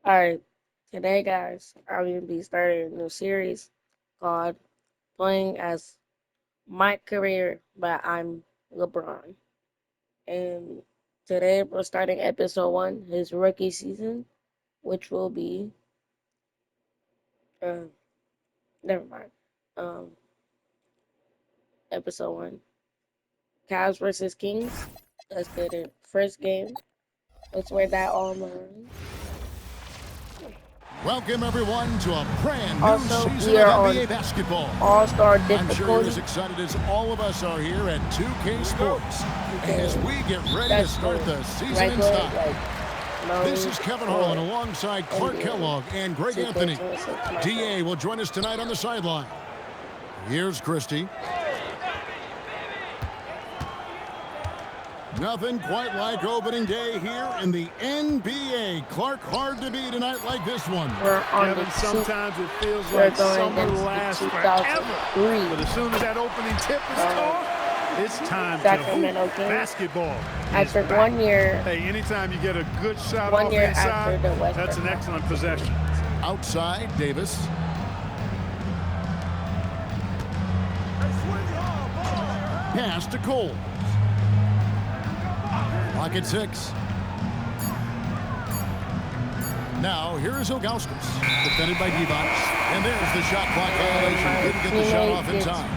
Alright, today, guys, I'm going to be starting a new series called Playing as My Career, but I'm Lebron. And today we're starting episode 1, his rookie season, which will be, uh, never mind, um, episode 1, Cavs versus Kings. Let's get it. First game, let's wear that all on. Welcome, everyone, to a brand new Also, season we of are NBA on basketball. All-Star I'm sure you're difficulty. as excited as all of us are here at 2K Sports as we get ready to start the season in style. This is Kevin Harlan alongside Clark Kellogg and Greg Anthony. DA will join us tonight on the sideline. Here's Christie. Nothing quite like opening day here in the NBA. Clark, hard to beat a night like this one. Kevin, sometimes it feels like summer lasts forever. But as soon as that opening tip is caught, it's time to hoop. Basketball. After 1 year. Hey, anytime you get a good shot 1 off year inside, after the that's an excellent possession. Outside, Davis. Pass to Cole. Lock at 6. Now, here is Ilgauskas, defended by Divac. And there's the shot clock violation. Couldn't get the shot off in time.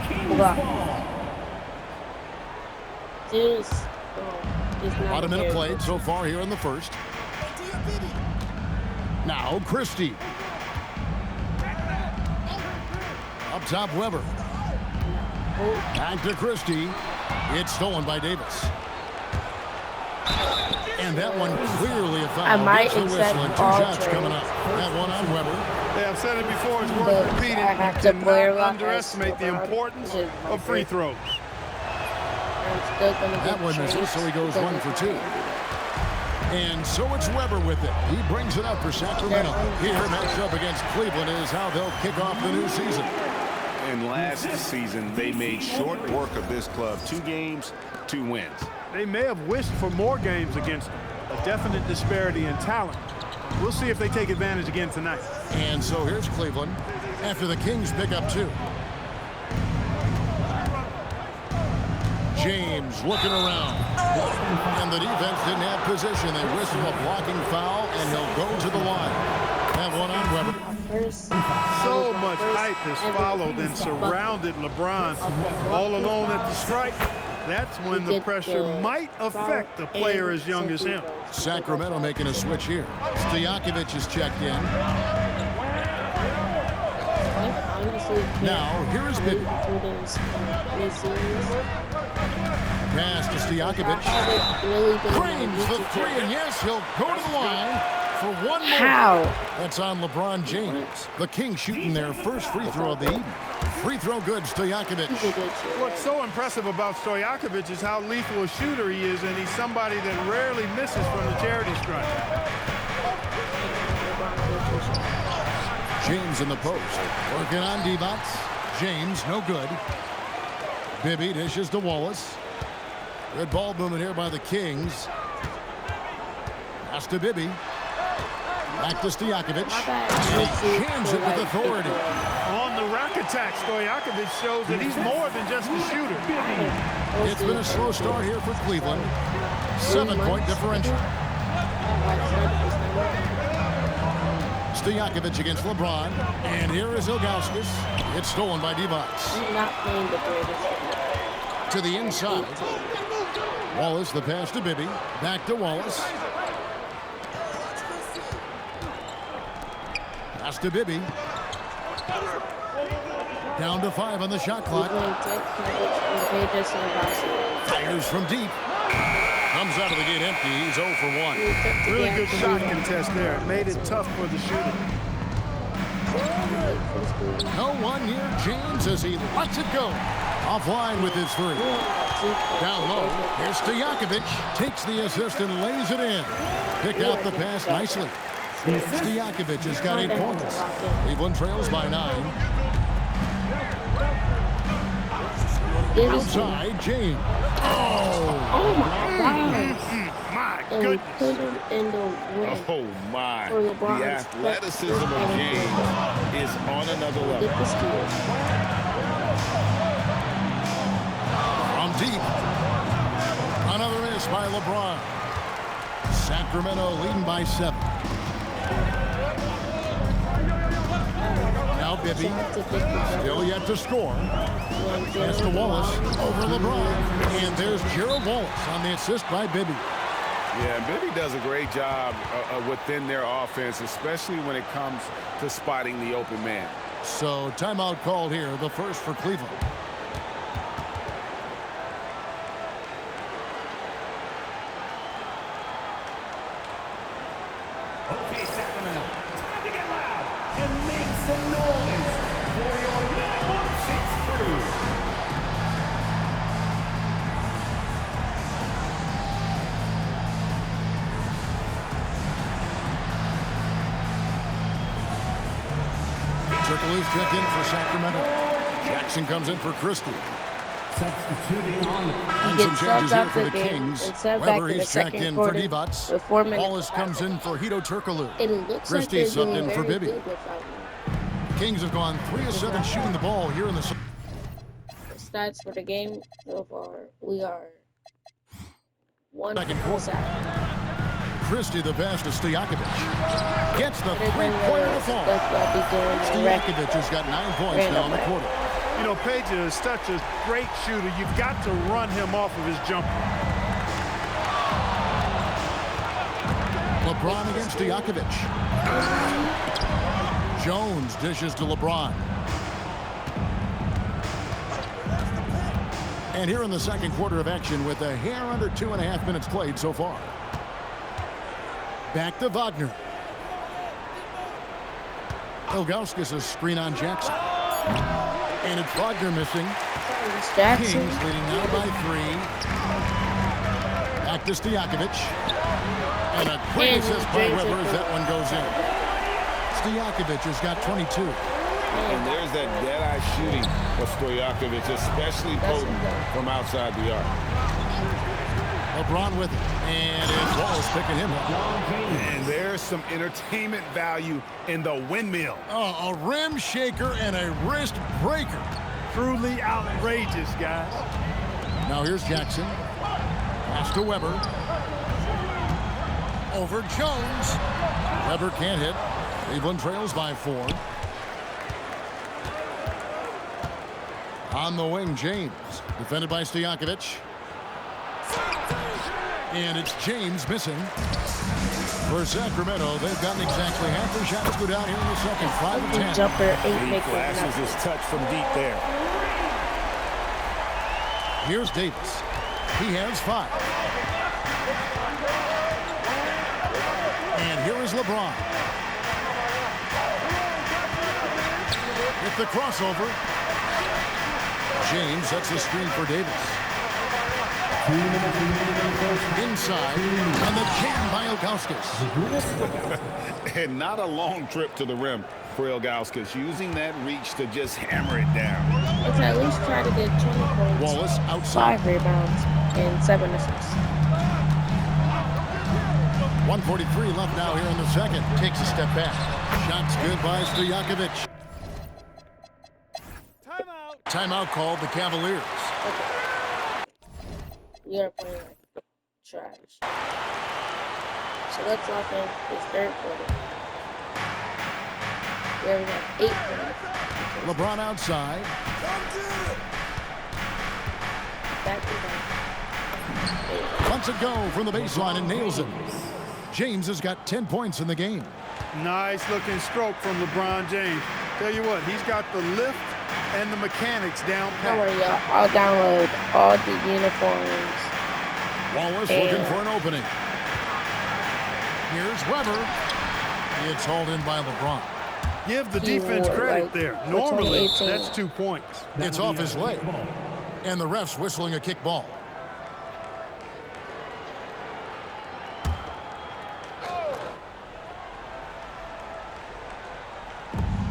About a minute played so far here in the first. Now, Christie. Up top, Weber. Back to Christie. It's stolen by Davis. And that one clearly a foul. I might Gets the whistle and 2 shots coming up. That one on Weber. Yeah, I've said it before. It's worth repeating. You cannot underestimate the importance of free throws. That one misses, so he goes 1 for 2. And so it's Weber with it. He brings it up for Sacramento. Here, matched up against Cleveland is how they'll kick off the new season. And last season, they made short work of this club. 2 games, 2 wins. They may have wished for more games against them. A definite disparity in talent. We'll see if they take advantage again tonight. And so here's Cleveland after the Kings pick up 2. James looking around. And the defense didn't have position. They whistle a blocking foul, and he'll go to the line. That one on Weber. So much hype has followed and surrounded LeBron all alone at the strike. That's when the pressure might affect a player as young as him. Sacramento making a switch here. Stojakovic is checked in. Now, here is Bibby. Pass to Stojakovic. Cranes the 3, and yes, he'll go to the line for 1 more. How? That's on LeBron James. The Kings shooting their first free throw of the evening. Free throw good, Stojakovic. What's so impressive about Stojakovic is how lethal a shooter he is, and he's somebody that rarely misses from the charity stripe. James in the post. Working on Divac. James, no good. Bibby dishes to Wallace. Good ball movement here by the Kings. Pass to Bibby. Back to Stojakovic. And he jams it with authority. On the rack attack, Stojakovic shows that he's more than just a shooter. It's been a slow start here for Cleveland. 7-point differential. Stojakovic against LeBron. And here is Ilgauskas. It's stolen by Divac. To the inside. Wallace, the pass to Bibby. Back to Wallace. Pass to Bibby. Down to 5 on the shot clock. Fires from deep. Comes out of the gate empty. He's 0 for 1. Really good shot contest there. It made it tough for the shooter. No one near James as he lets it go. Offline with his 3. Down low. Here's Stojakovic. Takes the assist and lays it in. Picked out the pass nicely. Stojakovic has got 8 points. Cleveland trails by 9. Outside, James. Oh my God. My and we put him in the win. Oh my. For The LeBron's athleticism of James is on another level. Get the steal. From deep. Another miss by LeBron. Sacramento leading by 7. Now Bibby. Still yet to score. Pass to Wallace over LeBron. And there's Gerald Wallace on the assist by Bibby. Yeah, and Bibby does a great job within their offense, especially when it comes to spotting the open man. So timeout called here, the first for Cleveland. Okay, Sacramento, time to get loud and make some noise for your number 6 crew. Turkoglu's checked in for Sacramento. Jackson comes in for Christie. Substituting on. And some changes here for the Kings. Weber, he's checked in for Divac. Wallace comes in for Hedo Turkoglu. Christie subbed in for Bibby. Kings have gone 3 of 7 shooting the ball here in the Stats for the game so far, we are 1 second quarter. side. Christie the pass to Stojakovic. Gets the three-pointer to fall. Stojakovic has got 9 points now in the quarter. You know, Page is such a great shooter. You've got to run him off of his jumper. LeBron against Stojakovic. Jones dishes to LeBron. And here in the second quarter of action with a hair under 2.5 minutes played so far. Back to Wagner. Ilgauskas a screen on Jackson. And it's Wagner missing. Kings leading now by 3. Back to Stojakovic. And a quick assist by Weber as that one goes in. Stojakovic has got 22. And there's that dead-eye shooting of Stojakovic, especially potent from outside the arc. LeBron with it. And it's Wallace picking him up. And there's some entertainment value in the windmill. Oh, a rim shaker and a wrist breaker. Truly outrageous, guys. Now here's Jackson. Pass to Weber. Over Jones. Weber can't hit. Cleveland trails by 4. On the wing, James. Defended by Stojakovic. And it's James missing. For Sacramento, they've gotten exactly half their shots go down here in the second. 5 of 10. Jumper, 8 He flashes his touch from deep there. Here's Davis. He has 5. And here is LeBron. With the crossover. James sets the screen for Davis. Inside, and the jam by Ilgauskas. And not a long trip to the rim for Ilgauskas, using that reach to just hammer it down. Let's at least try to get 20 points, Wallace outside. 5 rebounds, and 7 assists. 1:43 left now here in the second. Takes a step back. Shots good by Stojakovic. Timeout called the Cavaliers. Okay. We are playing like trash. So let's lock in this third quarter. Where we have 8 points. LeBron outside. Back to back. Lets it go from the baseline and nails it. James has got 10 points in the game. Nice looking stroke from LeBron James. Tell you what, he's got the lift and the mechanics down pat. Don't worry, y'all. I'll download all the uniforms. Wallace looking for an opening. Here's Weber. It's hauled in by LeBron. Give the defense credit there. Normally, that's 2 points. It's off his leg. And the ref's whistling a kick ball.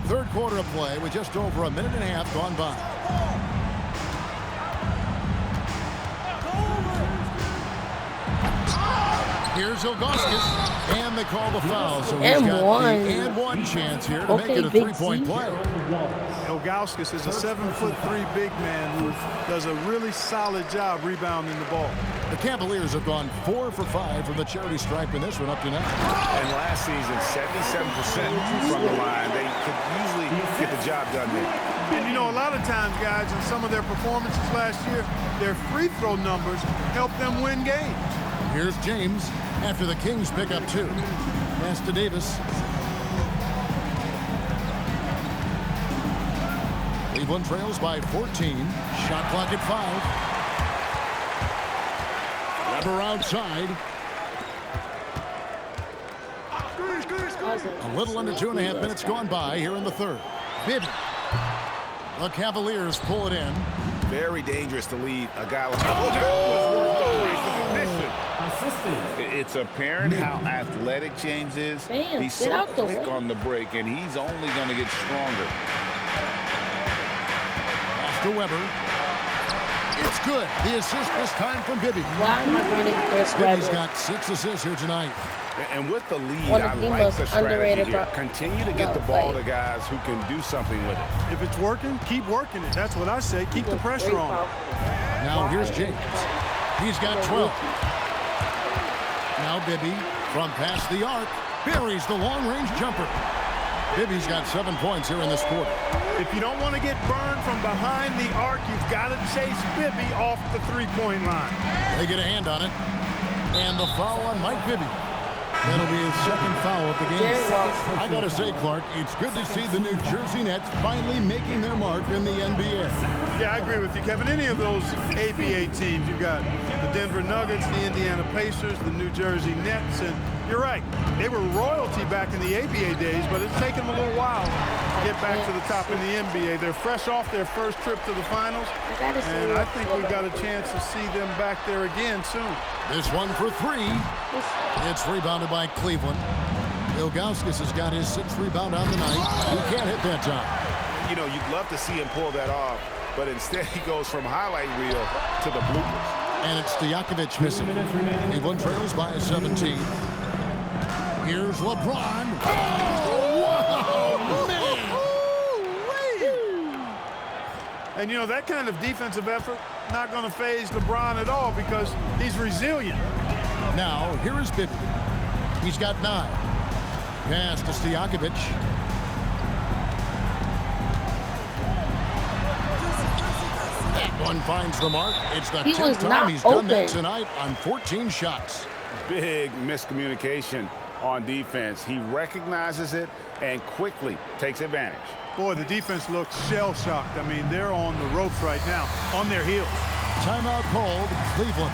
Third quarter of play with just over a minute and a half gone by. Here's Ilgauskas, and they call the foul. So he's And got one. the and one chance here to make Okay, it a Big three-point C. play. Ilgauskas is a 7'3" big man who does a really solid job rebounding the ball. The Cavaliers have gone 4 for 5 from the charity stripe in this one up to now. And last season, 77% from the line. They could usually get the job done there. And you know, a lot of times, guys, in some of their performances last year, their free throw numbers help them win games. Here's James after the Kings pick up 2. Pass to Davis. Cleveland trails by 14. Shot clock at 5. Weber outside. A little under 2.5 minutes gone by here in the third. Bibby. The Cavaliers pull it in. Very dangerous to lead a guy like It's apparent how athletic James is. Man, He's get so out the quick way. on the break, and he's only going to get stronger. Pass to Weber. It's good. The assist this time from Bibby. Why am I running Chris Bibby's Webber? got 6 assists here tonight. And with the lead, One of I the like most the strategy underrated here. Continue to get the ball to guys who can do something with it. If it's working, keep working it. That's what I say. Keep the pressure on. Now here's James. He's got 12. Now Bibby from past the arc buries the long-range jumper. Bibby's got 7 points here in this quarter. If you don't want to get burned from behind the arc, you've got to chase Bibby off the three-point line. They get a hand on it. And the foul on Mike Bibby. That'll be his second foul of the game. I got to say, Clark, it's good to see the New Jersey Nets finally making their mark in the NBA. Yeah, I agree with you, Kevin. Any of those ABA teams, you've got the Denver Nuggets, the Indiana Pacers, the New Jersey Nets, and you're right. They were royalty back in the ABA days, but it's taken them a little while to get back to the top in the NBA. They're fresh off their first trip to the finals, and I think we've got a chance to see them back there again soon. This one for 3. It's rebounded by Cleveland. Ilgauskas has got his 6th rebound on the night. He can't hit that time. You know, you'd love to see him pull that off, but instead he goes from highlight reel to the bloopers. And it's Stojakovic missing. Cleveland trails by 17. Here's LeBron. Oh, wow, man. And, you know, that kind of defensive effort not going to faze LeBron at all because he's resilient. Now, here is Bibby. He's got 9. Pass to Stojakovic. That one finds the mark. It's the 10th time he's done that tonight on 14 shots. Big miscommunication on defense. He recognizes it and quickly takes advantage. Boy, the defense looks shell-shocked. I mean, they're on the ropes right now, on their heels. Timeout called, Cleveland.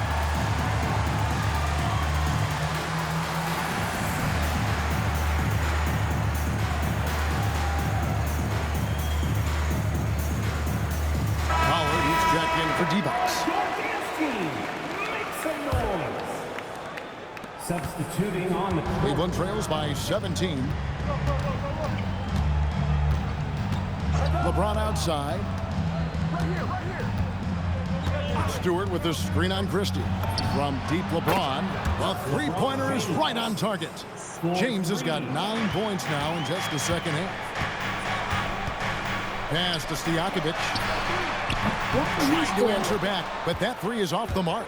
Pollard, he's checked in for D-Box. Substituting on the court. Cleveland trails by 17. LeBron outside. Stewart with the screen on Christie. From deep LeBron, the three-pointer is right on target. James has got 9 points now in just the second half. Pass to Stojakovic. Trying to answer back, but that 3 is off the mark.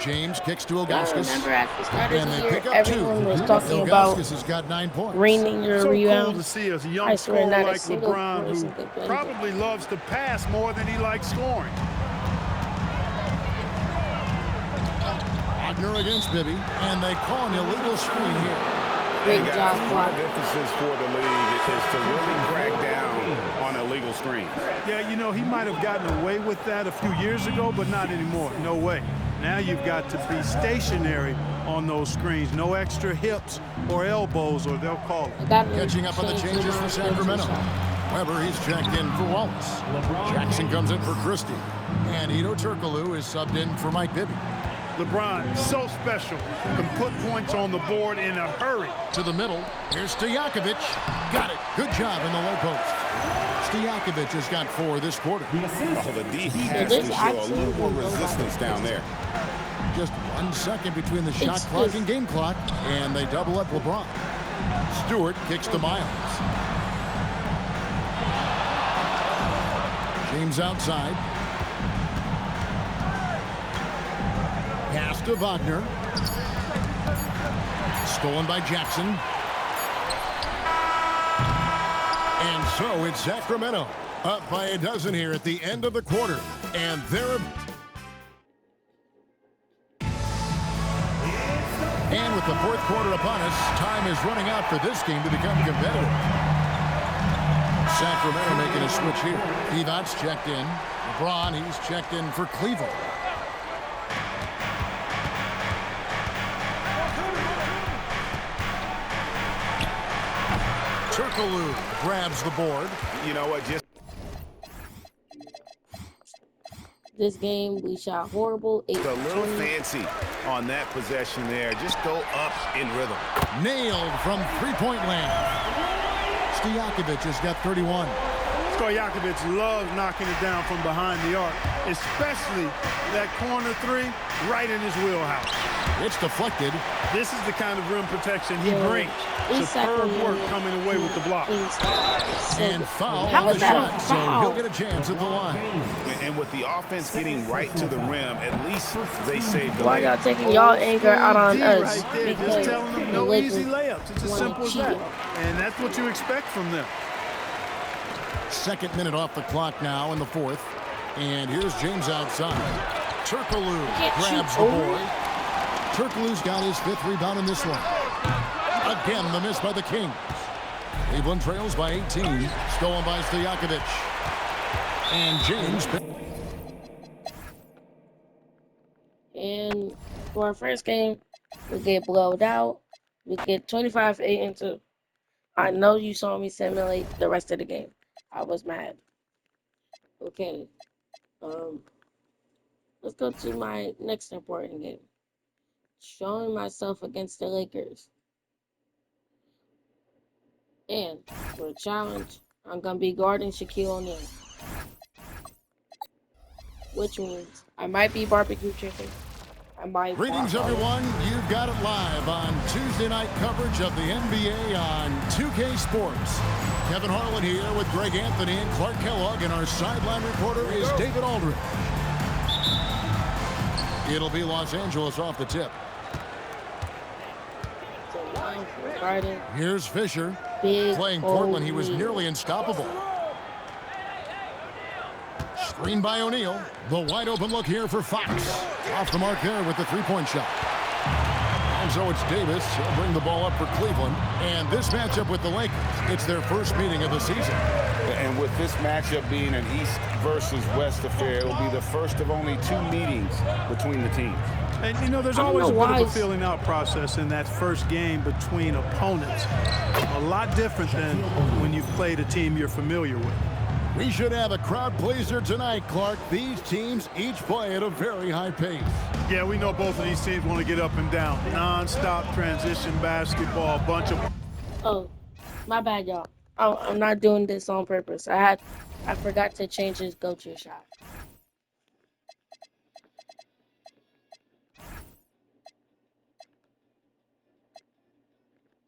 James kicks to Ilgauskas. Remember at the start of And the they year, pick up 2. everyone was talking about Ilgauskas has got 9 points. reining your So rebound. cool to see a young I swear, scorer not a like single LeBron person who could play probably loves to pass more than he likes scoring. Wagner against Bibby, and they call an illegal screen here. Great job, One Clark. of the emphasis for the league is to really crack down on illegal screens. Yeah, you know, he might have gotten away with that a few years ago, but not anymore. No way. Now you've got to be stationary on those screens. No extra hips or elbows, or they'll call it. Catching up on the changes for Sacramento. Weber, he's checked in for Wallace. Jackson comes in for Christie. And Ito Turkoglu is subbed in for Mike Bibby. LeBron, so special, can put points on the board in a hurry. To the middle, here's Stojakovic. Got it. Good job in the low post. Stojakovic has got 4 this quarter. Oh, the D has to show a little more resistance down there. Just 1 second between the shot It's clock just- and game clock, and they double up LeBron. Stewart kicks to Miles. James outside. Pass to Wagner. Stolen by Jackson. And so it's Sacramento up by a dozen here at the end of the quarter. And they're... And with the fourth quarter upon us, time is running out for this game to become competitive. Sacramento making a switch here. Divac checked in. LeBron, he's checked in for Cleveland. Turkoglu grabs the board. You know what? Just This game, we shot horrible. a little fancy on that possession there. Just go up in rhythm. Nailed from three-point land. Stojakovic has got 31. Stojakovic loves knocking it down from behind the arc, especially that corner three right in his wheelhouse. It's deflected. This is the kind of rim protection he Yeah. brings. He's Superb Sacramento. work coming away with the block. And foul How on is the that shot, a so foul? he'll get a chance at the line. And with the offense getting right to the rim, at least they saved the Why y'all layup. taking y'all anger out on D us? right there, Because just telling them the no Lakers easy layups. It's as wanna simple as cheat. that. And that's what you expect from them. Second minute off the clock now in the fourth. And here's James outside. Turkoglu Can't grabs shoot the over board. Turkoglu's got his fifth rebound in this one. Again, the miss by the Kings. Cleveland trails by 18. Stolen by Stojakovic. And James. And for our first game, we get blowed out. We get 25-8 into. I know you saw me simulate the rest of the game. I was mad. Okay. Let's go to my next important game. Showing myself against the Lakers. And for the challenge, I'm going to be guarding Shaquille O'Neal. Which means I might be barbecue chicken. I might. Greetings, everyone. You've got it live on Tuesday night coverage of the NBA on 2K Sports. Kevin Harlan here with Greg Anthony and Clark Kellogg, and our sideline reporter is David Aldridge. It'll be Los Angeles off the tip. Here's Fisher. Big Playing Portland, he was old nearly unstoppable. Screen by O'Neal. The wide open look here for Fox. Off the mark there with the three-point shot. And so it's Davis. He'll bring the ball up for Cleveland. And this matchup with the Lakers, it's their first meeting of the season. And with this matchup being an East versus West affair, it will be the first of only 2 meetings between the teams. And, you know, there's I don't always a know bit why of a feeling out process in that first game between opponents. A lot different than when you've played a team you're familiar with. We should have a crowd pleaser tonight, Clark. These teams each play at a very high pace. Yeah, we know both of these teams want to get up and down. Non-stop transition basketball, a bunch of... Oh, my bad, y'all. I'm not doing this on purpose. I forgot to change his go-to shot.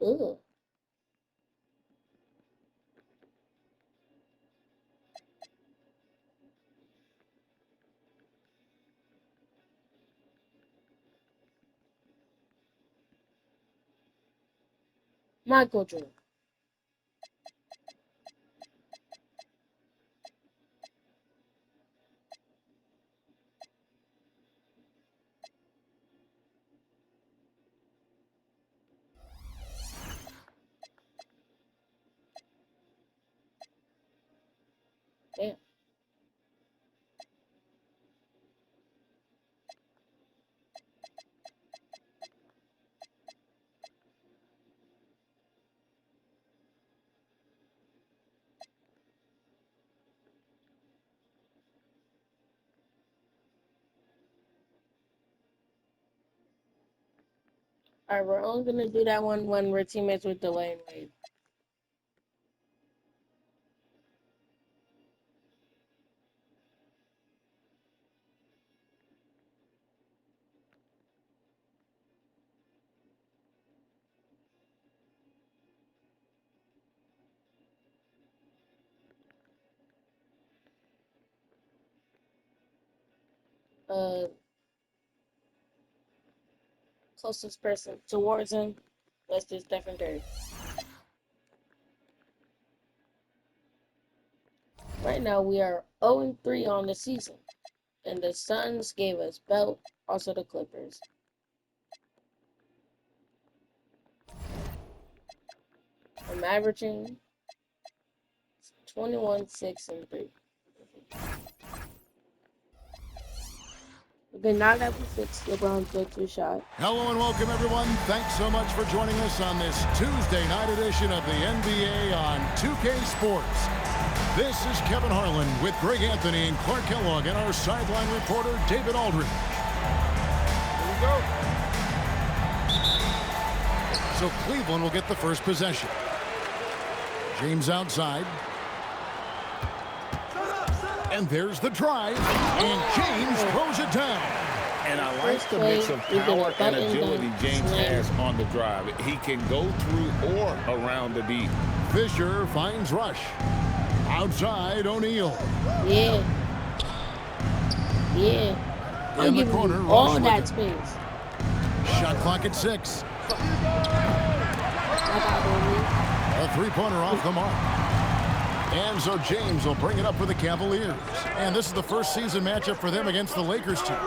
Ugh. Michael Jordan. Damn. All right, we're only gonna do that one when we're teammates with Dwayne Wade. uh closest person towards him. That's just Stephen Curry. Right now we are 0-3 on the season, and the Suns gave us belt. Also the Clippers. I'm averaging 21, 6, and 3. Okay, now that we fixed LeBron's go-to shot. Hello and welcome, everyone. Thanks so much for joining us on this Tuesday night edition of the NBA on 2K Sports. This is Kevin Harlan with Greg Anthony and Clark Kellogg and our sideline reporter, David Aldridge. Here we go. So Cleveland will get the first possession. James outside. And there's the drive. And James throws it down. And I like the mix of power and agility James has on the drive. He can go through or around the D. Fisher finds Rush. Outside, O'Neal. Yeah. In I'm the giving corner, you all Rush that with space. Shot clock at 6. I got O'Neal. A three-pointer off the mark. And so James will bring it up for the Cavaliers. And this is the first season matchup for them against the Lakers team.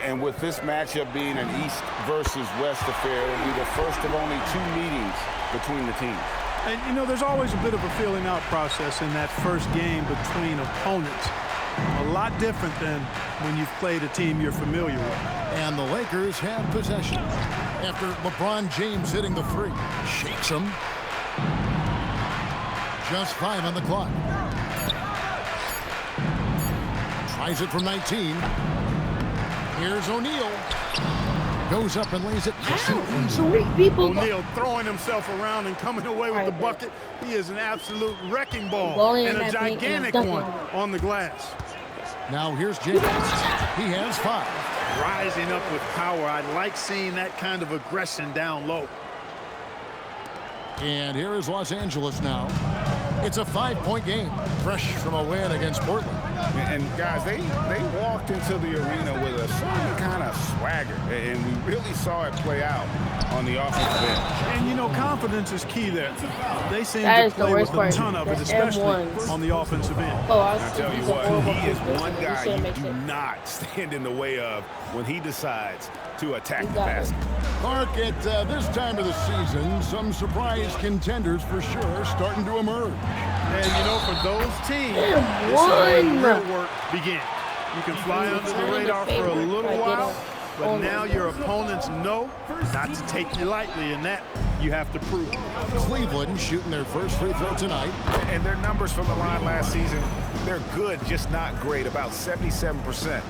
And with this matchup being an East versus West affair, it'll be the first of only 2 meetings between the teams. And, you know, there's always a bit of a feeling out process in that first game between opponents. A lot different than when you've played a team you're familiar with. And the Lakers have possession. After LeBron James hitting the free. Shakes him. Just 5 on the clock. Tries it from 19. Here's O'Neal. Goes up and lays it. Three people. O'Neal throwing himself around and coming away with the bucket. He is an absolute wrecking ball and a gigantic one on the glass. Now here's James. He has 5. Rising up with power. I like seeing that kind of aggression down low. And here is Los Angeles now. It's a 5-point game. Fresh from a win against Portland. And guys, they walked into the arena with a certain kind of swagger, and we really saw it play out on the offensive end. And you know, confidence is key there. They seem to play with a ton of it, especially on the offensive end. I tell you what, he is one guy you do not stand in the way of when he decides to attack the basket. Clark, at this time of the season, some surprise contenders for sure starting to emerge. And you know, for those teams, this is where the real work begins. You can fly under the radar for a little while, but now your opponents know not to take you lightly, and that you have to prove. Cleveland shooting their first free throw tonight. And their numbers from the line last season, they're good, just not great, about 77%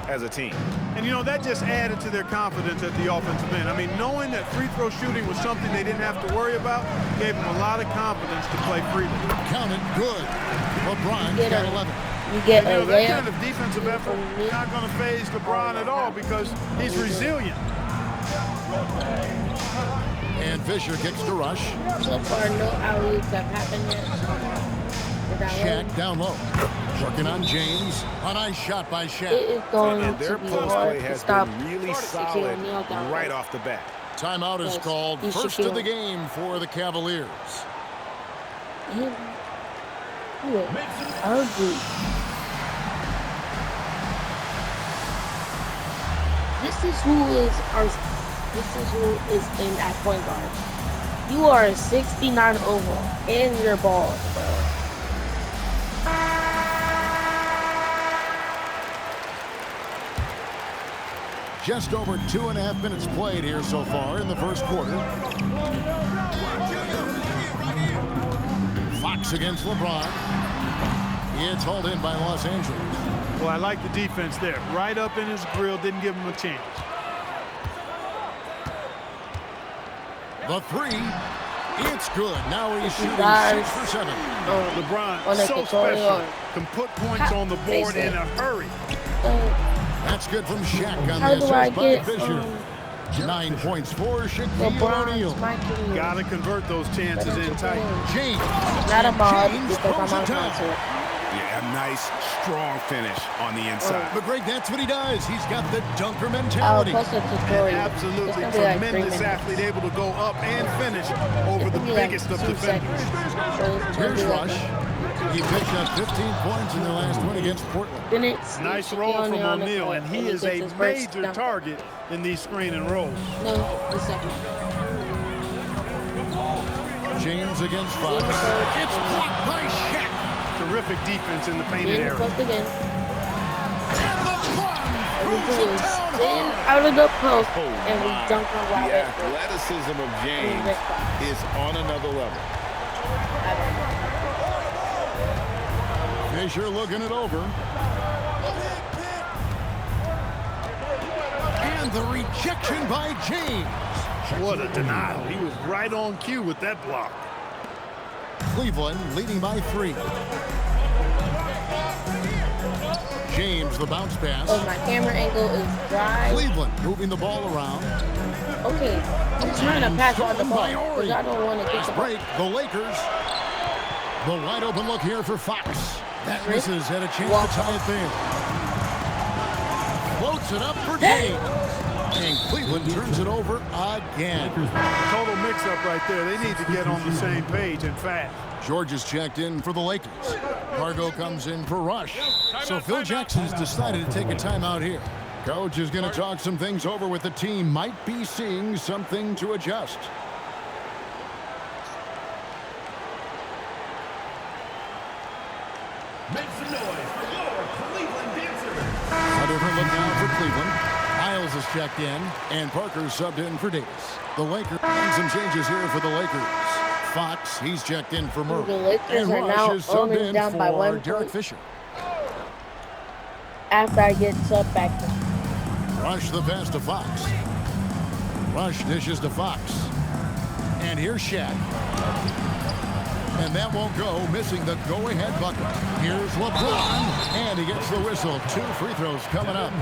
as a team. And you know, that just added to their confidence at the offensive end. I mean, knowing that free throw shooting was something they didn't have to worry about gave them a lot of confidence to play freely. Count it, good. LeBron got 11. You get And, you know, a that layup. kind of defensive effort not going to phase LeBron at all because he's resilient. And Fisher kicks to Rush. So far, no alley-oops have happened yet. Shaq down low. Working on James. A nice shot by Shaq. It is going And to their be post hard play to has stop been really Shaquille solid O'Neal down right low. off the bat. Timeout is Yes, called. he's First of the Shaquille. game for the Cavaliers. Ugly. This is who is in at point guard. You are a 69 overall and you're bald, bro. Just over 2.5 minutes played here so far in the first quarter. Fox against LeBron. It's hauled in by Los Angeles. Well, I like the defense there. Right up in his grill, didn't give him a chance. The three. It's good. Now he's shooting Guys. 6 for 7. LeBron, on the so control special. yard. Can put points on the board in a hurry. That's good from Shaq on How the do I assist by get Fisher. 9 points for Shaquille O'Neal. LeBron's MyCareer? Got to convert those chances in tight. James. Not a mod James because throws I'm on it down. concert. Yeah, A nice, strong finish on the inside. But Greg, that's what he does. He's got the dunker I'll mentality. post a An tutorial. absolutely It's gonna be like 3 tremendous minutes. athlete, able to go up and finish over It's the gonna be like biggest 2 of defenders. seconds. So it's gonna Here's be like Rush. He picked up 15 points in their last win against Portland. then it's Nice Shaquille roll from O'Neal on the O'Neal, court, and he gets is a his first major dunk. target in these screen and rolls. No, the second. James against Fox. It's blocked by Shaq. Terrific defense in the painted Then area. post again. And the plunge And we proves do it is down spin hard. out of the post, Oh, and we my. dunk on The Robert. athleticism of James is on another level. Fisher looking it over. And the rejection by James. What a denial. He was right on cue with that block. Cleveland leading by 3. James, the bounce pass. Oh, my camera angle is dry. Cleveland moving the ball around. Okay, I'm trying to pass on the ball because I don't want to get Fast the ball. break, the Lakers. The wide open look here for Fox. That misses, had a chance to tie it there. Floats it up for James. And Cleveland turns it over again. Total mix-up right there. They need to get on the same page and fast. George is checked in for the Lakers. Margot comes in for Rush. So Phil Jackson's decided to take a timeout here. Coach is going to talk some things over with the team. Might be seeing something to adjust. Make some noise for your Cleveland dancers. A different look now for Cleveland. Isles is checked in, and Parker subbed in for Davis. The Lakers, and some changes here for the Lakers. Fox, he's checked in for Murray. The Lakers And are Rush now is subbed only in down by for 1 Derek point. Fisher. After I get sub back in. Rush the pass to Fox. Rush dishes to Fox. And here's Shaq. And that won't go, missing the go-ahead bucket. Here's LeBron, and he gets the whistle. 2 free throws coming up.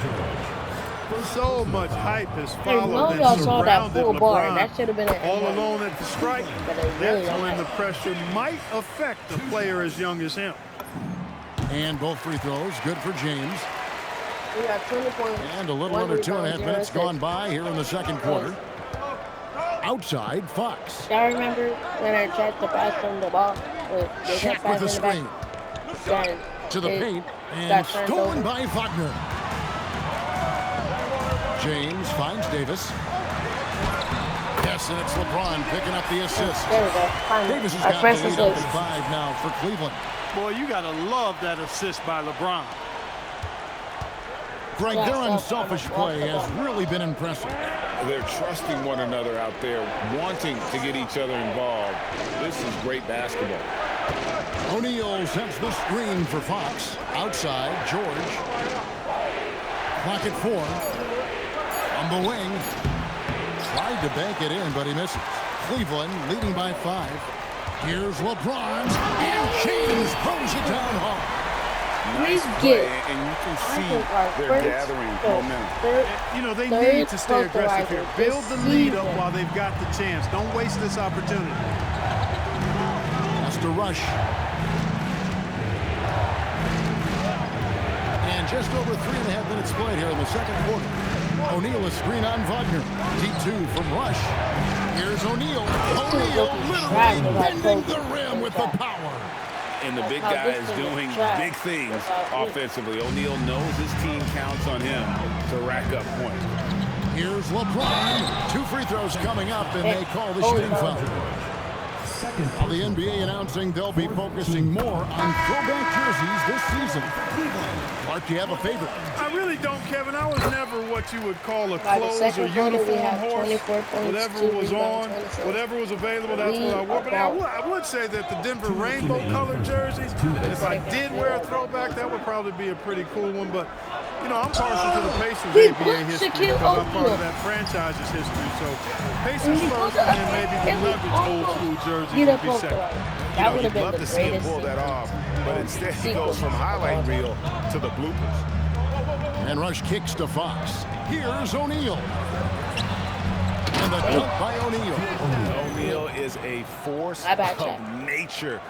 So much hype has Hey, followed none of and y'all saw that surrounded full bar. LeBron. That should have been an All end. alone at the strike. But they really That's don't when have the it. pressure might affect a player as young as him. And both free throws, good for James. We got 20 points. And a little 1 under 2.5 rebound, 0 minutes assists. gone by here in the second quarter. Outside, Fox. Y'all remember when I tried to pass them the ball? They Shaq kept with the passing it screen. back. To the It paint, got and turned stolen over. by Wagner. James finds Davis. Yes, and it's LeBron picking up the assist. There we go. Finally. Davis has Our got first the lead up assist. at 5 now for Cleveland. Boy, you got to love that assist by LeBron. Greg, Yeah, their so- unselfish play has really been impressive. They're trusting one another out there, wanting to get each other involved. This is great basketball. O'Neal sets the screen for Fox. Outside, George. Clock at 4. On the wing. Tried to bank it in, but he misses. Cleveland leading by 5. Here's LeBron. And James throws it down hard. Please Nice get. play, and you can I see think our they're first, gathering momentum. third, You know, they Third need to stay aggressive here. posterizer Build the this lead up season. while they've got the chance. Don't waste this opportunity. Has to rush. And just over 3.5 minutes played here in the second quarter. O'Neal is screen on Wagner. Deep 2 from Rush. Here's O'Neal. O'Neal literally bending the rim with the power. And the big How guy this is thing is doing trash. big things Without me. offensively. O'Neal knows his team counts on him to rack up points. Here's LeBron. 2 free throws coming up, and they call the Oh, shooting no. foul. Now the NBA announcing they'll be focusing more on throwback jerseys this season. Clark, do you have a favorite? I really don't, Kevin. I was never what you would call a By the clothes or second quarter, we uniform have horse. 24 points, Whatever 2 was rebounds, on, 26. whatever was available, that's what I wore. But I would say that the Denver rainbow colored jerseys, if I did wear a throwback, that would probably be a pretty cool one. But, you know, I'm partial to the Pacers He ABA put history Shaquille because I'm part O'Neal. of that franchise's history. So Pacers He first, put and then maybe the and we Nuggets old also school jerseys get a would be second. posterizer. That would have been Love the to see him greatest pull that off, but instead he sequel. goes from highlight reel to the bloopers. And Rush kicks to Fox. Here's O'Neal. And the dunk by O'Neal. O'Neal is a force My bad, of Shaq. nature.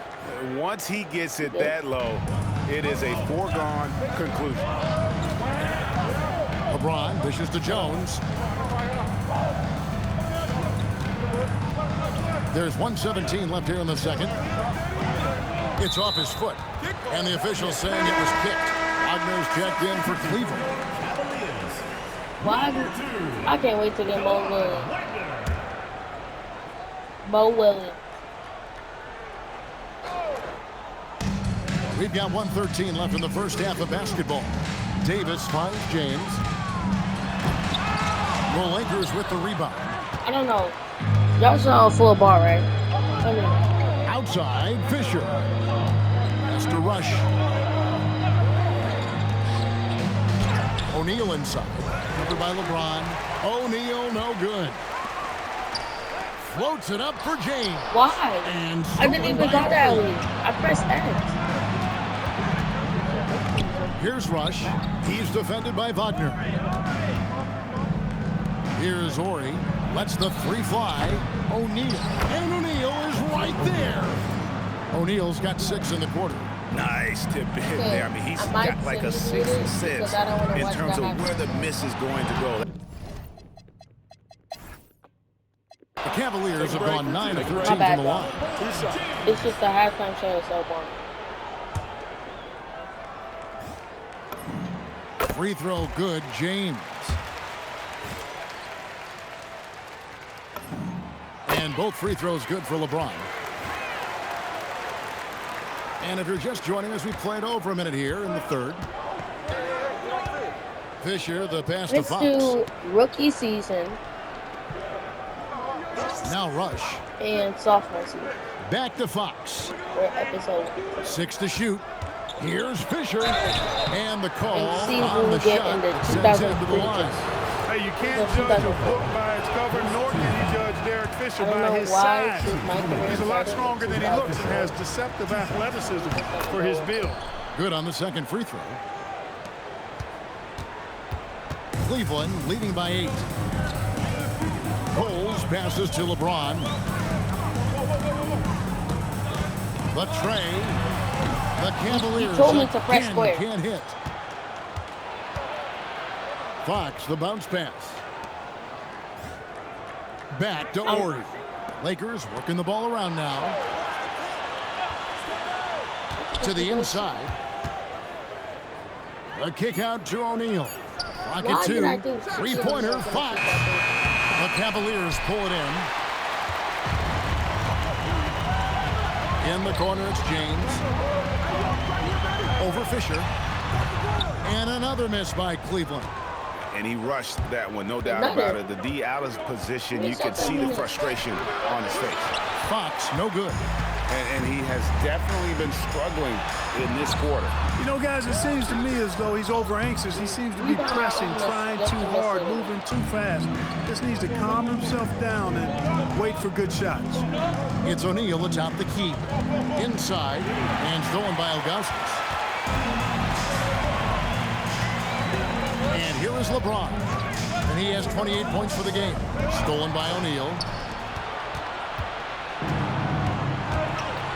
Once he gets it that low, it is a foregone conclusion. LeBron dishes to Jones. There's 1:17 left here in the second. It's off his foot, and the official saying it was kicked. Wagner's checked in for Cleveland. Why? I can't wait to get Mo Williams. Mo Williams. We've got 1:13 left in the first half of basketball. Davis finds James. The Lakers with the rebound. I don't know. Y'all saw a full bar, right? I mean, Outside, Fisher. Has to rush. O'Neal inside. Covered by LeBron. O'Neal, no good. Floats it up for James. why? And I didn't even stolen go by that O'Neal. way. I pressed X. Here's Rush. He's defended by Wagner. Here's Ori. Lets the three fly. O'Neal. And O'Neal is right there. O'Neal's got 6 in the quarter. Nice tip in there. I mean, he's I might got like a send you sixth this sense because I don't wanna in watch terms that of where happen. the miss is going to go. The Cavaliers have gone 9 of 13 My from bad, the bro. line. It's just the halftime show is so boring. Free throw good, James. And both free throws good for LeBron. And if you're just joining us, we played over a minute here in the third. Fisher, the pass to Let's Fox. do rookie season Now Rush. and sophomore season Back to Fox. or episode. 6 to shoot. Here's Fisher. And the call And see on who the we get shot in the that sends him to the 2003 line. Hey, you can't judge a book by its cover, nor can you judge Derek Fisher I don't by know his why size. since MyCareer He's a lot started stronger than he in looks and 2004. has deceptive athleticism for his build. Good on the second free throw. Cleveland leading by 8. Coles passes to LeBron. The tray. The Cavaliers told me to press again square. can't hit. Fox, the bounce pass. Back to Ori. Lakers working the ball around now. To the inside. A kick out to O'Neal. Why Rocket did I 2. do Three-pointer, something Fox. The Cavaliers pull it in. In the corner, it's James. Over Fisher. And another miss by Cleveland. And he rushed that one, no doubt Another. about it. The D out of position, you could see the frustration on his face. Fox, no good. And he has definitely been struggling in this quarter. You know, guys, it seems to me as though he's over anxious. He seems to be pressing, trying too hard, moving too fast. Just needs to calm himself down and wait for good shots. It's O'Neal atop the key. Inside, and stolen by Ilgauskas. And here is LeBron. And he has 28 points for the game. Stolen by O'Neal.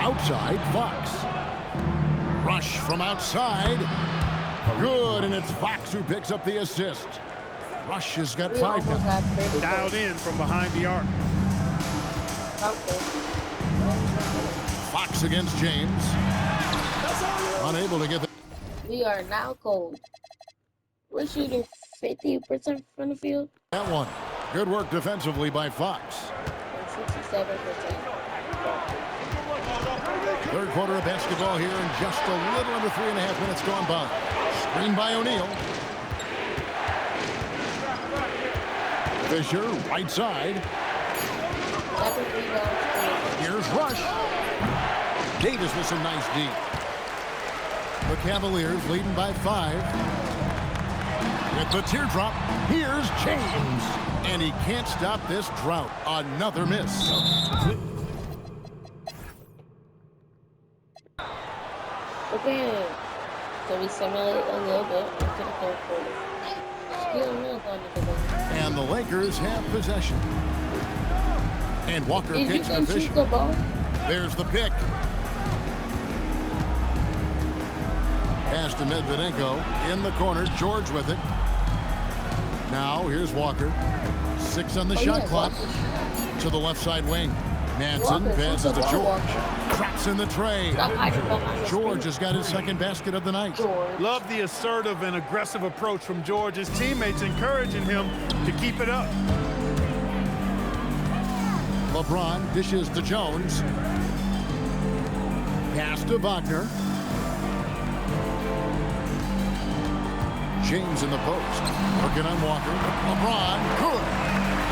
Outside, Fox. Rush from outside. Good, and it's Fox who picks up the assist. Rush has got We 5 almost now. had 30 Dialed points. in from behind the arc. Okay. Fox against James. Unable to get the... We are now cold. We're shooting 50% from the field that one. Good work defensively by Fox. and 67%. Third quarter of basketball here in just a little under 3.5 minutes gone by. Screen by O'Neal. Fisher, right side. 7 rebounds. Here's Rush. Davis with some nice D. The Cavaliers leading by 5. With the teardrop, here's James. And he can't stop this drought. Another miss. Okay, so we simulate a little bit into the third quarter. Still nil on the division. And the Lakers have possession. And Walker If you kicks to can shoot Fisher. the ball, There's the pick. Pass to Medvedenko. In the corner. George with it. Now, here's Walker. 6 on the shot clock. To the left side wing. Manson passes to George. Drops in the tray. George has got his second basket of the night. Love the assertive and aggressive approach from George. His teammates encouraging him to keep it up. LeBron dishes to Jones. Pass to Wagner. James in the post. Working on Walker. LeBron, good.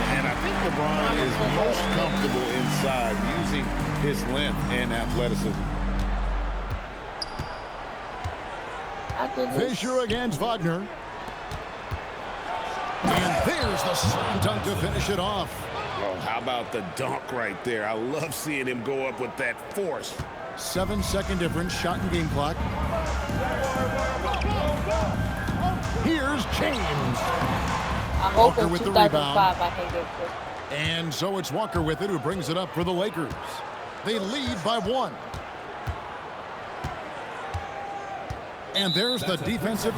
And I think LeBron is most comfortable inside using his length and athleticism. Fisher against Wagner. And there's the slam dunk to finish it off. Oh, how about the dunk right there? I love seeing him go up with that force. 7-second difference, shot and game clock. Here's James. Walker with the rebound. And so it's Walker with it who brings it up for the Lakers. They lead by 1. And there's the defensive.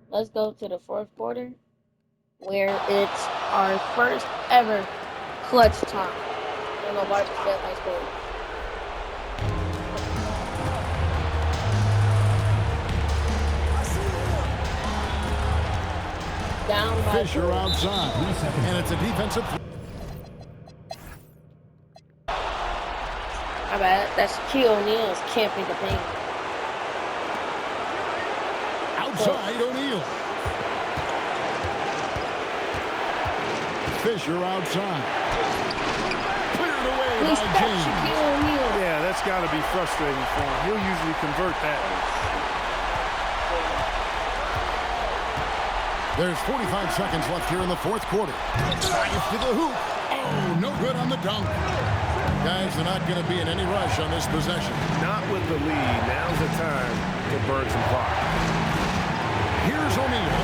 Let's go to the fourth quarter, where it's our first ever clutch time. I don't know why it's that high school. Down by Fisher 4. outside. And it's a defensive. My bad. That's Shaquille O'Neal's camping the paint. Outside O'Neal. Fisher outside. Cleared away Please by stop James. Shaquille O'Neal. Yeah, that's got to be frustrating for him. He'll usually convert that. There's 45 seconds left here in the fourth quarter. Drives to the hoop. Oh, no good on the dunk. Guys are not going to be in any rush on this possession. Not with the lead. Now's the time to burn some clock. Here's O'Neal.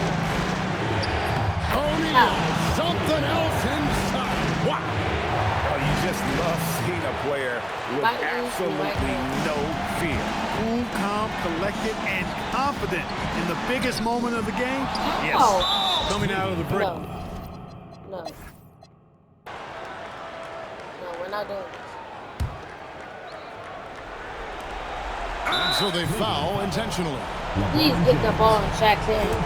O'Neal. Something else inside. Wow. Oh, you just love seeing a player with absolutely no fear. Cool, calm, collected, and confident in the biggest moment of the game. Yes. Oh. Coming out of the break. No. No, we're not doing this. And so they foul intentionally. Please get the ball in Shaq's hands.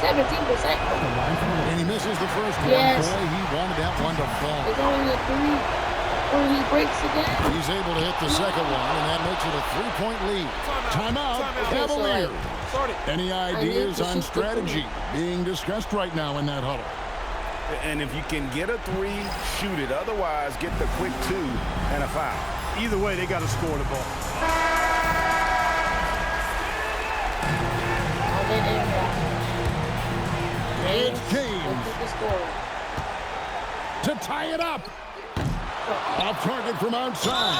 17%. And he misses the first one. Yes. Boy, he wanted that one to fall. It's only a 3, or he breaks again. He's able to hit the second one, and that makes it a 3-point lead. Timeout, Cavaliers. Any ideas on strategy being discussed right now in that huddle? And if you can get a 3, shoot it. Otherwise, get the quick 2 and a foul. Either way, they got to score the ball. It's James to tie it up. Off target from outside.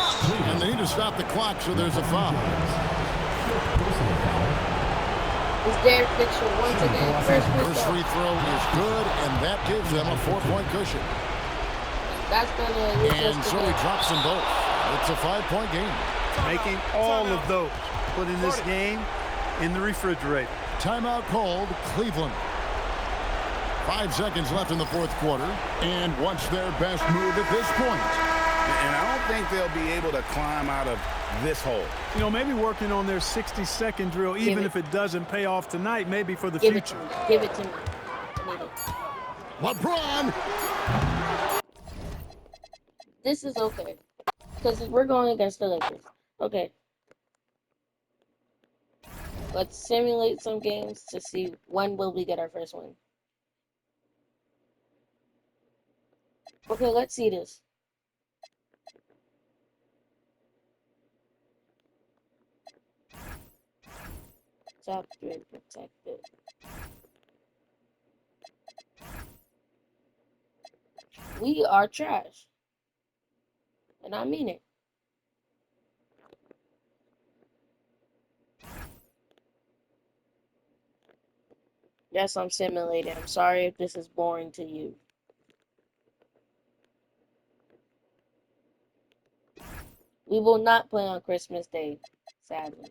And they need to stop the clock, so there's a foul. Is Derek Fisher once again First free throw is good, and that gives them a 4-point cushion. That's gonna And so he drops them both. It's a 5-point game. Making all of those. Putting this game in the refrigerator. Timeout called, Cleveland. 5 seconds left in the fourth quarter. And what's their best move at this point? And I don't think they'll be able to climb out of this hole. You know, maybe working on their 60-second drill, even if it doesn't pay off tonight, maybe for the future. Give it to me. I need it. LeBron. This is okay. Because we're going against the Lakers. Okay. Let's simulate some games to see when will we get our first win. Okay, let's see this. Top 3 protected. We are trash. And I mean it. Yes, I'm simulating. I'm sorry if this is boring to you. We will not play on Christmas Day, sadly.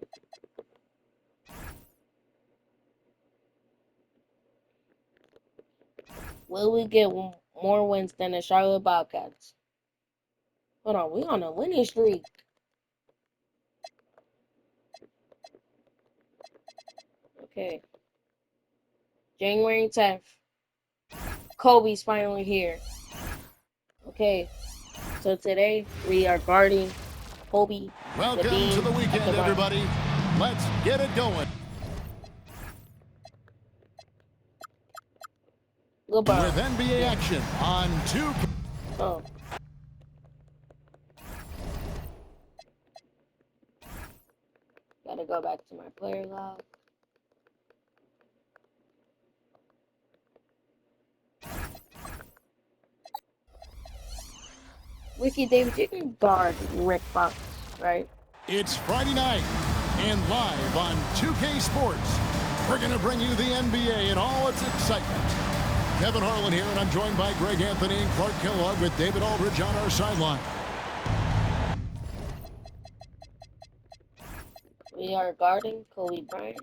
Will we get more wins than the Charlotte Bobcats? Hold on, we on a winning streak. Okay. January 10th. Kobe's finally here. Okay. So today we are guarding Kobe. Welcome to the weekend, everybody. Let's get it going. Lebron. With NBA action on 2K. Oh. Gotta go back to my player log. Ricky Davis, you can guard Rick Fox, right? It's Friday night and live on 2K Sports. We're going to bring you the NBA and all its excitement. Kevin Harlan here, and I'm joined by Greg Anthony and Clark Kellogg with David Aldridge on our sideline. We are guarding Kobe Bryant.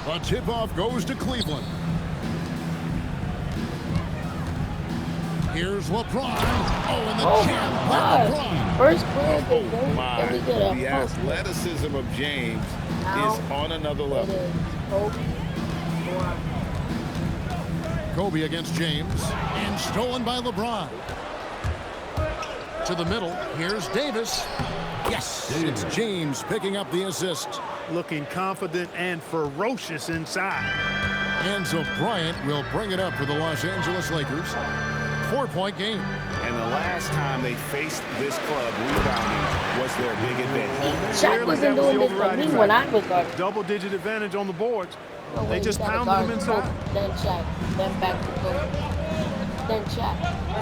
The tip-off goes to Cleveland. Here's LeBron. Oh, and the jam by LeBron. First player to go. The athleticism of James is on another level. Kobe against James, and stolen by LeBron. To the middle, here's Davis. Yes, it's James picking up the assist. Looking confident and ferocious inside. Enzo Bryant will bring it up for the Los Angeles Lakers. 4-point game. And the last time they faced this club rebounding was their big advantage. Shaq wasn't doing this for me when I was guarding. Double-digit advantage on the boards. No, they just pounded him inside. Then Shaq, then back to Kobe, then Shaq.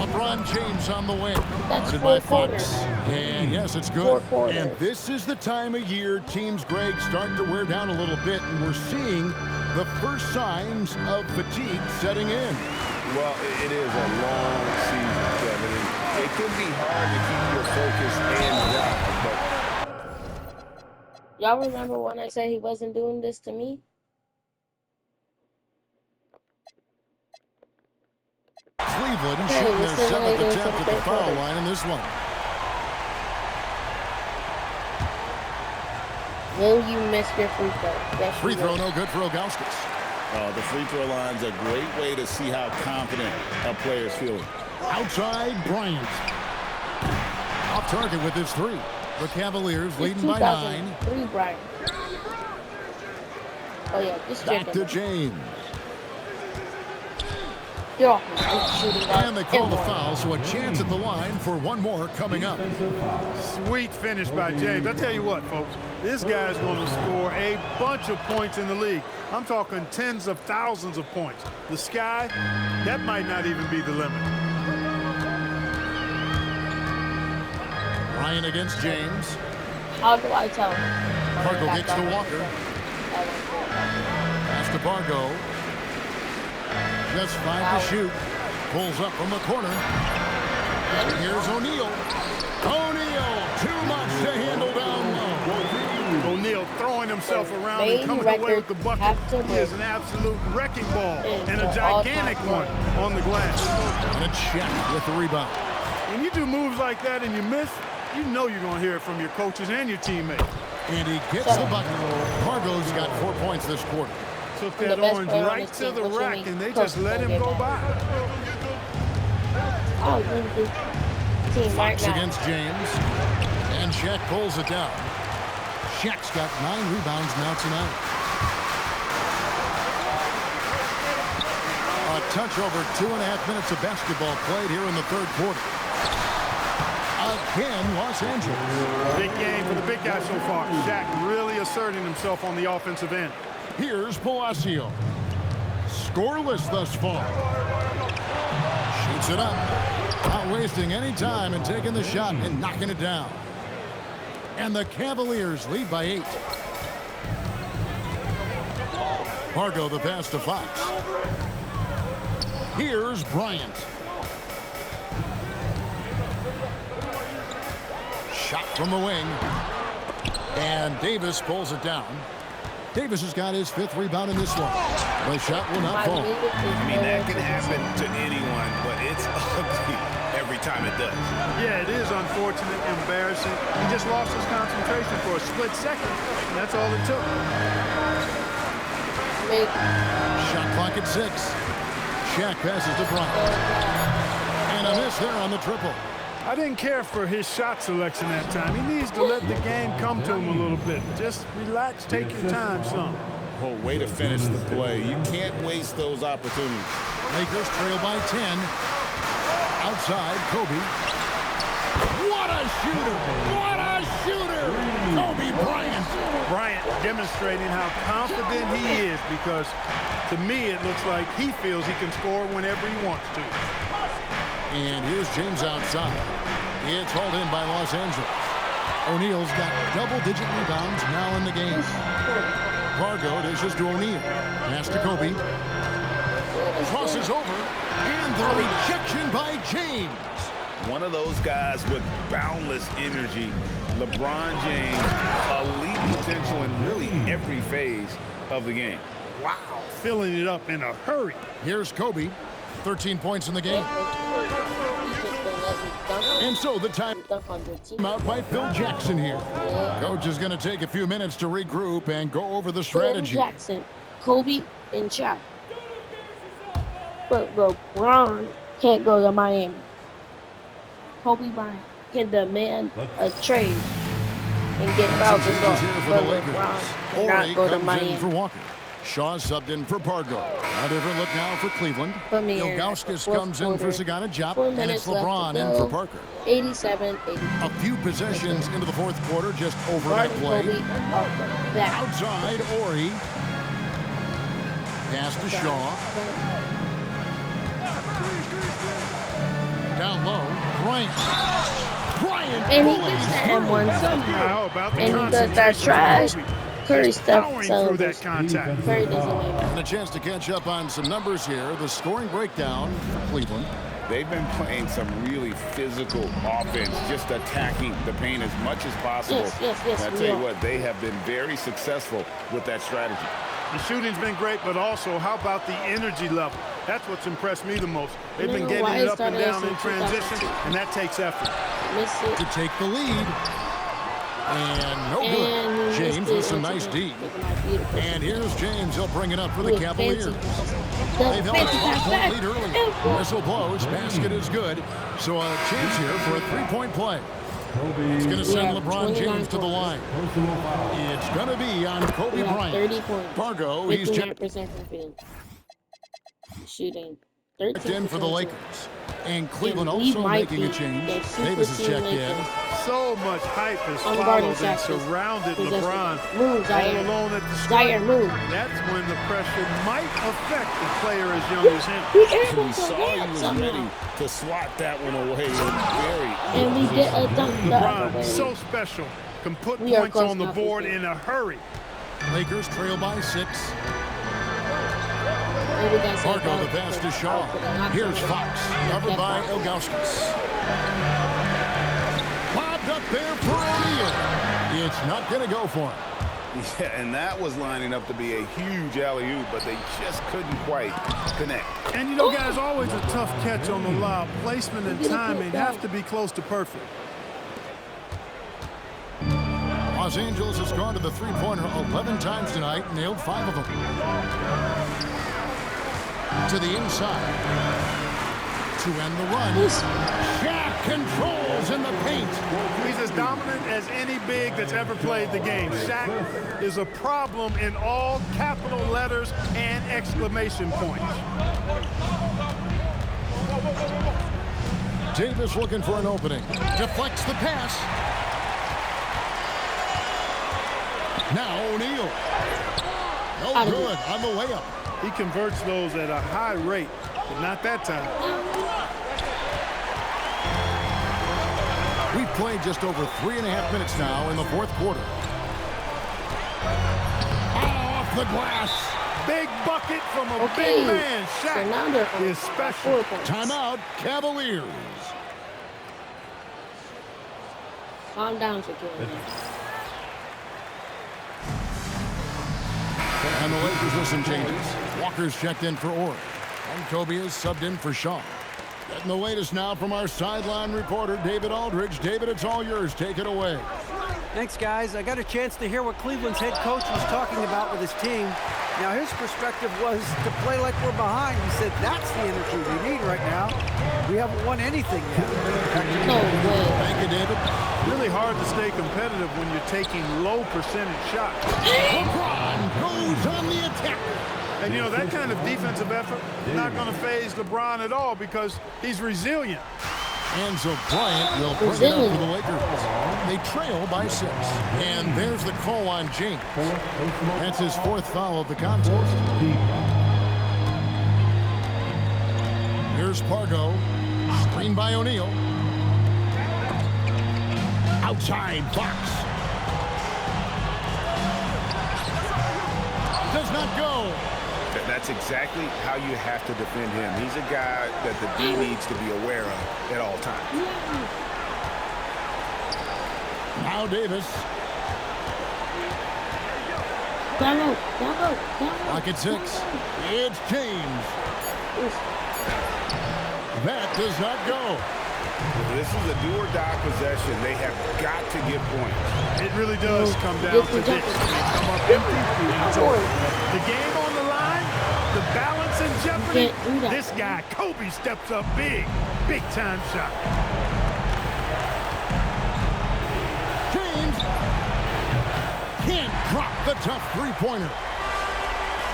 LeBron James on the wing. That's by 4 quarters. Fox. And yes, it's good. 4 quarters. And this is the time of year teams, Greg, start to wear down a little bit, and we're seeing the first signs of fatigue setting in. Well, it is a long season, Kevin. And it can be hard to keep your focus and drive, but Y'all remember when I said he wasn't doing this to me? Cleveland shooting their 7th attempt at the foul line in this one. Will you miss your free throw? Yes, Free throw no good for Ogauskas. the free throw line's a great way to see how confident a player's feeling. Outside Bryant. Off target with his 3. The Cavaliers leading by 9. 3 Bryant. Oh yeah, just Back to James. And they call the foul, so a chance at the line for one more coming up. Sweet finish by James. I tell you what, folks, this guy's going to score a bunch of points in the league. I'm talking tens of thousands of points. The sky, that might not even be the limit. Ryan against James. How do I tell him? Pargo gets to Walker. Pass to Pargo. Just 5 to shoot. Pulls up from the corner. Here's O'Neal. O'Neal, too much to handle down low. O'Neal throwing himself around and coming away with the bucket. He is an absolute wrecking ball and a gigantic one on the glass. And a check with the rebound. When you do moves like that and you miss, you know you're going to hear it from your coaches and your teammates. And he gets the bucket. Pargo's got 4 points this quarter. Took that orange right to the rack, and they just let him go by. Fox against James. And Shaq pulls it down. Shaq's got 9 rebounds now tonight. A touch over 2.5 minutes of basketball played here in the 3rd quarter. Again, Los Angeles. Big game for the big guy so far. Shaq really asserting himself on the offensive end. Here's Palacio. Scoreless thus far. Shoots it up. Not wasting any time and taking the shot and knocking it down. And the Cavaliers lead by 8. Pargo the pass to Fox. Here's Bryant. Shot from the wing. And Davis pulls it down. Davis has got his 5th rebound in this one. The shot will not fall. I mean, that can happen to anyone, but it's ugly every time it does. Yeah, it is unfortunate, embarrassing. He just lost his concentration for a split second, and that's all it took. Shot clock at 6. Shaq passes to Bryant. And a miss there on the triple. I didn't care for his shot selection that time. He needs to let the game come to him a little bit. Just relax, take your time, son. Oh, way to finish the play. You can't waste those opportunities. Lakers trail by 10. Outside, Kobe. What a shooter! What a shooter! Kobe Bryant. Bryant demonstrating how confident he is, because to me it looks like he feels he can score whenever he wants to. And here's James outside. It's hauled in by Los Angeles. O'Neal's got double-digit rebounds now in the game. Fargo dishes to O'Neal. Pass to Kobe. Crosses over. And the rejection by James. One of those guys with boundless energy. LeBron James, elite potential in really every phase of the game. Wow, filling it up in a hurry. Here's Kobe. 13 points in the game. And so the time out by Phil Jackson here. Coach is going to take a few minutes to regroup and go over the strategy. Phil Jackson, Kobe, and Shaq. But LeBron can't go to Miami. Kobe Bryant can demand a trade and get fouled as well. But LeBron cannot go to Miami. For Walker. Shaw subbed in for Pargo. A different look now for Cleveland. Ilgauskas comes in for Sagana Diop, and it's LeBron in for Parker. 87-80. A few possessions into the fourth quarter, just over that play. Outside, Ori. Pass to Shaw. Down low, Bryant. And he gets that M1 somehow. And he does that trash Curry stuff. So Curry doesn't make it. And a chance to catch up on some numbers here. The scoring breakdown for Cleveland. They've been playing some really physical offense, just attacking the paint as much as possible. Yes. And I tell you what, they have been very successful with that strategy. The shooting's been great, but also, how about the energy level? That's what's impressed me the most. They've been getting it up and down in transition, and that takes effort. To take the lead. And no good. James with some nice D. And here's James. He'll bring it up for the Cavaliers. They've held a 5-point lead early. Whistle blows. Basket is good. So a chance here for a 3-point play. It's going to send LeBron James to the line. It's going to be on Kobe Bryant. 30 points. Fargo, he's 59% from field. Shooting. 13 for the Lakers. And Cleveland also making a change. Davis is checked in. So much hype has followed and surrounded LeBron Move, all alone at the start. move. That's when the pressure might affect a player as young as him. We Saw he was ready to swat that one away. And we get a dunk. LeBron, so special, can put points on the board in a hurry. Lakers trail by 6. Fargo the pass to Shaw. Here's Fox, covered by Ilgauskas. Lobbed up there for O'Neal. It's not going to go for him. Yeah, and that was lining up to be a huge alley-oop, but they just couldn't quite connect. And you know, guys, always a tough catch on the lob. Placement and timing have to be close to perfect. Los Angeles has gone to the three-pointer 11 times tonight, nailed 5 of them. To the inside. To end the run. Shaq controls in the paint. He's as dominant as any big that's ever played the game. Shaq is a problem in all capital letters and exclamation points. Davis looking for an opening. Deflects the pass. Now O'Neal. No good on the layup. He converts those at a high rate, but not that time. We've played just over 3.5 minutes now in the fourth quarter. Off the glass. Big bucket from a big man. Shaq is special. Timeout, Cavaliers. Calm down, security. And the Lakers with some changes. Walker's checked in for Orr. And Kobe is subbed in for Shaw. Getting the latest now from our sideline reporter, David Aldridge. David, it's all yours. Take it away. Thanks, guys. I got a chance to hear what Cleveland's head coach was talking about with his team. Now, his perspective was to play like we're behind. He said that's the energy we need right now. We haven't won anything yet. No way. Thank you, David. Really hard to stay competitive when you're taking low percentage shots. LeBron goes on the attack. And, you know, that kind of defensive effort not going to faze LeBron at all because he's resilient. And so Bryant will bring it up for the Lakers. They trail by 6. And there's the call on James. That's his 4th foul of the contest. Here's Pargo. Screen by O'Neal. Outside Fox. Does not go. That's exactly how you have to defend him. He's a guy that the D needs to be aware of at all times. Now Davis. Down. Lock at 6. It's James. That does not go. This is a do-or-die possession. They have got to get points. It really does come down to this. They come up empty. The game on the line, the balance in jeopardy. This guy, Kobe, steps up big. Big-time shot. James can't drop the tough three-pointer.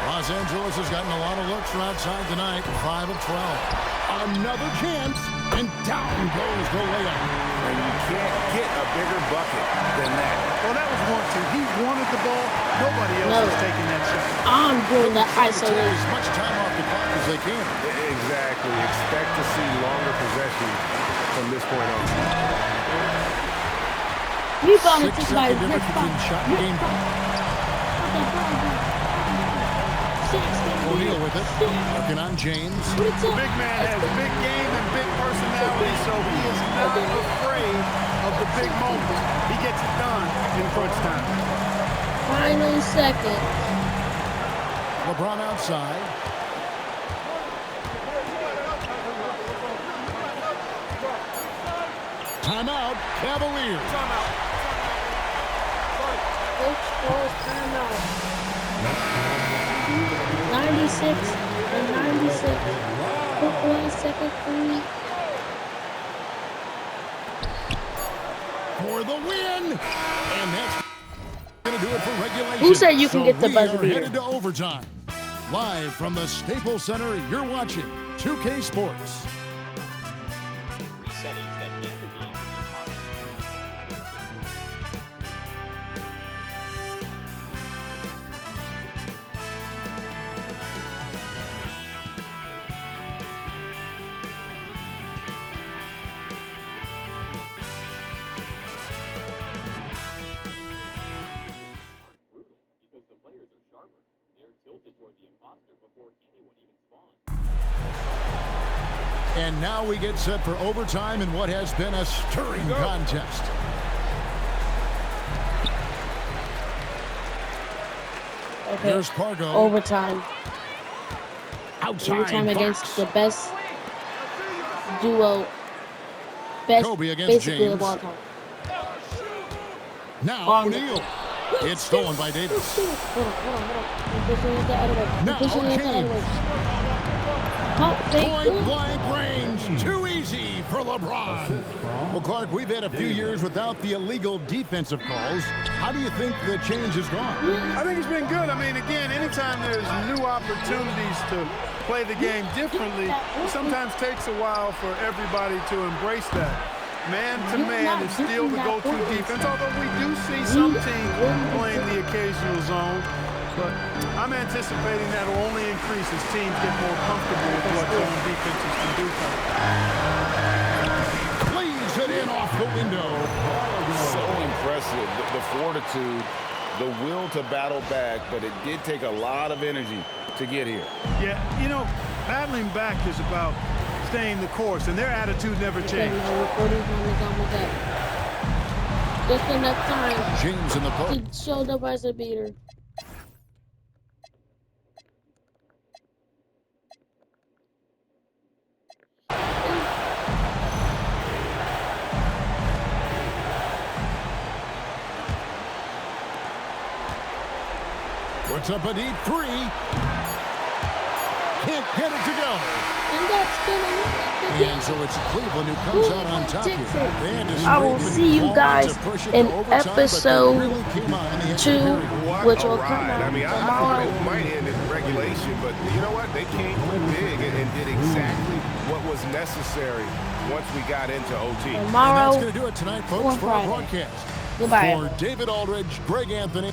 Los Angeles has gotten a lot of looks from outside tonight. 5 of 12. Another chance, and down goes the layup. And you can't get a bigger bucket than that. Well, that was 1-2. He wanted the ball. Nobody else is taking that shot. I'm doing that Take isolation. as much time off the clock as they can. Exactly. Expect to see longer possession from this point on. You got it 6 just second like difference between shot and game. O'Neal with it. Working on James. The big man has big game and big personality, so he is not afraid of the big moments. He gets it done in crunch time. Final second. LeBron outside. Timeout, Cavaliers. Coach calls timeout. 96 and 96. Quick 1 second, 3. For the win! And that's going to do it for regulation. Who said you can get the we buzzer are beater? headed to overtime. Live from the Staples Center, you're watching 2K Sports. And now we get set for overtime in what has been a stirring contest. Okay. Here's Pargo. Overtime. Outside Overtime Fox. against the best duo. Best, Kobe against basically James. of all time. Now On- O'Neal. It's stolen by Davis. Hold on. I'm pushing it the other way. I'm Now pushing it the other way. James. Pump fake. Point blank range. Too easy for LeBron. Well, Clark, we've had a few years without the illegal defensive calls. How do you think the change has gone? I think it's been good. I mean, again, anytime there's new opportunities to play the game differently, it sometimes takes a while for everybody to embrace that. Man-to-man is still the go-to defense, although we do see some teams playing the occasional zone. But I'm anticipating that will only increase as teams get more comfortable with what zone defenses can do for them. Plays it in off the window. So impressive. The fortitude, the will to battle back, but it did take a lot of energy to get here. Yeah, you know, battling back is about staying the course, and their attitude never changed. Just the next time, James in the post. he showed up as a beater. Puts up a deep three. Can't get it to go. And that's gonna And so it's Cleveland who comes out on top here. They had to I will scrape see you and guys claw to push it in to overtime, but they episode really came on in the extra 2, period. which will What a come ride. out I mean, I tomorrow. thought it might end in regulation, but you know what? They came through big and did exactly what was necessary once we got into OT. And Tomorrow that's going to do it tonight, folks, or for our Friday. broadcast. Goodbye. For David Aldridge, Greg Anthony.